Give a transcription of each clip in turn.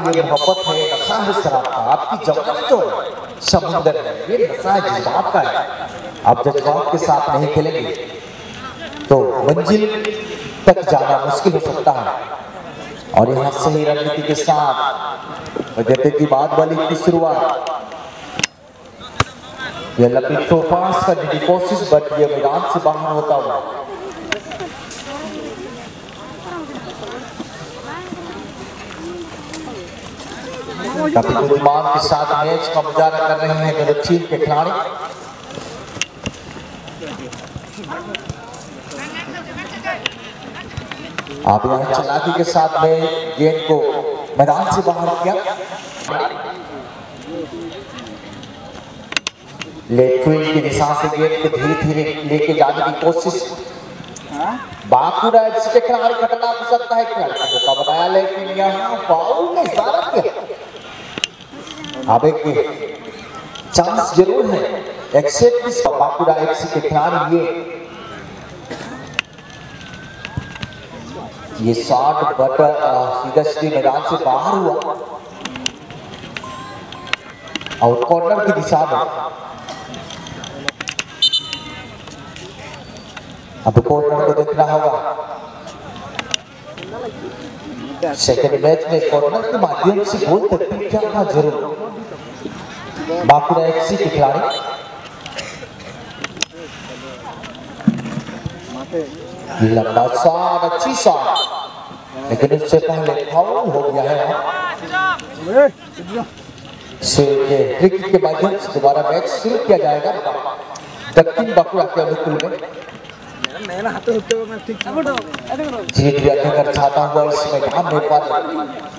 ये मोहब्बत है, नशा है शराब का। आपकी जवानी जो है समुंदर है, ये नशा है जज्बात का है। आप जज्बात के साथ नहीं खेलेंगे तो मंजिल तक जाना मुश्किल हो सकता है। और यहाँ सही रणनीति के साथ जैसे की बाद वाली की शुरुआत, ये लंबी थ्रो पास करने की कोशिश, बट ये मैदान से बाहर होता हुआ। काफी बुद्धिमान के साथ मैच का मुजाहरा कर रहे हैं दोनों टीम के खिलाड़ी। आप यहाँ चालाकी के साथ में गेंद को मैदान से बाहर किया। लेग फील्ड की दिशा से गेंद को धीरे धीरे लेके जाने की कोशिश। बाकुरा एफसी के खिलाड़ी खतरनाक हो सकता है, खिलाड़ी को मौका बनाया लेकिन यहाँ फाउल ने इशारा किया। अब एक चांस जरूर है एक्सेप्ट बाकुरा एफसी के खिलाड़ी। ये शॉट बट सीधा सीधे मैदान से बाहर हुआ और कॉर्नर की दिशा में। अब कॉर्नर को देखना होगा। सेकंड मैच में कॉर्नर के माध्यम से गोल तक क्या था जरूर बाकुरा एफसी के खिलाड़ी। लंबा शॉट, अच्छी शॉट, लेकिन उससे पहले फाउल हो गया है। ट्रिक के माध्यम से दोबारा मैच शुरू किया जाएगा दक्षिण बाकुरा के अनुकूल में। जीत कर चाहता हुआ इस मैदान में पर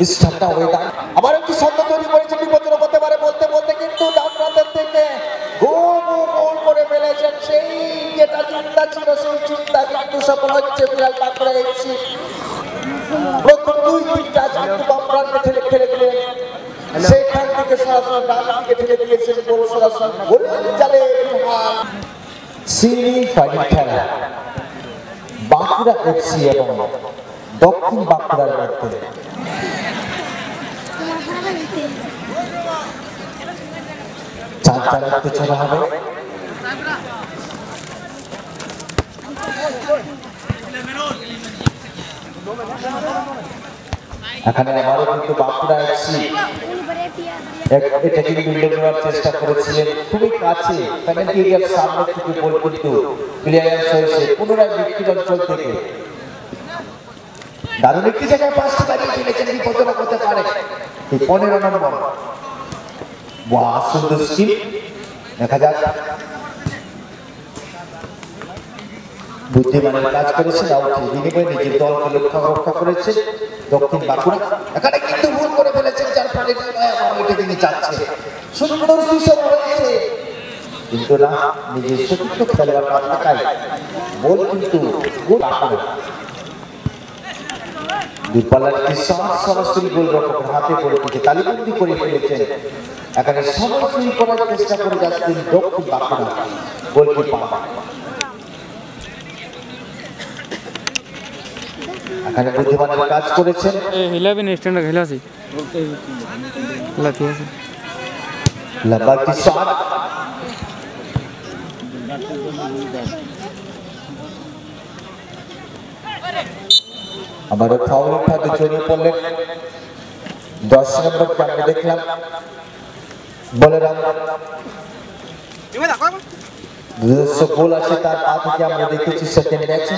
इस ठंडा मैदान हमारे की शब्द तैरी করেছে বিপদের হতে পারে বলতে বলতে কিন্তু ডানরাতের থেকে গোল করে ফেলেছেন। সেই যেটা চিন্তা ছিল সেই চিন্তা কিন্তু সফল হচ্ছে বিরাট বাঁকুড়া এফসি। প্রথম 2-3টা কিন্তু বামরানকে ঠেলে খেলে দিলেন, সেখান থেকে সরাসরি ডানরানকে ঠেলে দিয়েছেন গোল সরাসরি গোল চালে সিরি ফাইনাল খেলা বাঁকুড়া এফসি এবং দক্ষিণ বাঁকুড়ার মধ্যে। চার চলা হবে। এখানে আবারও কিন্তু বাঁকুড়া এফসি এটাকে বিল্ডিং করার চেষ্টা করেছিলেন খুবই কাছে পেনাল্টি এরিয়ার সামনে থেকে বল কিন্তু ক্লিয়ারেন্স হয়েছে পুনরায় বিক্রির অঞ্চল থেকে। দারুণ একটি জায়গায় পাঁচটি বাড়িয়ে ফেলেছেন, বিপজ্জনক হতে পারে। 15 নম্বর ওয়া সুন্দর স্কিল দেখা যাক। বুদ্ধিমানের কাজ করেছেন, আউট বিনিময়ে নিজের দলকে রক্ষা করেছে দক্ষিণ বাঁকুড়া। এখানে কিন্তু ভুল করে ফেলেছেন, যার ফলে এটা তিনি যাচ্ছে সুন্দর সুযোগ হয়েছে কিন্তু না নিজের সতীর্থ খেলোয়াড় না থাকায় বল কিন্তু গোল বাঁকুড়া। দুপাল্লাটি শট সরাসরি গোলরক্ষকের হাতে পড়ে তালিবন্দি করে ফেলেছেন। এখানে সময় করার চেষ্টা করে যাচ্ছেন দক্ষিণ বাঁকুড়া গোলকিপার। এখানে বুদ্ধিমানের কাজ করেছেন। হিলাবি স্ট্যান্ডে খেলাছি লাথি আছে লম্বা কি শট আমাদের ফাউলের ফাঁদে জড়িয়ে পড়লেন 10 নম্বরকে আমরা দেখলাম বলে রাম নিজস্ব গোল আছে তার পা থেকে আমরা দেখেছি সেকেন্ড ম্যাচে।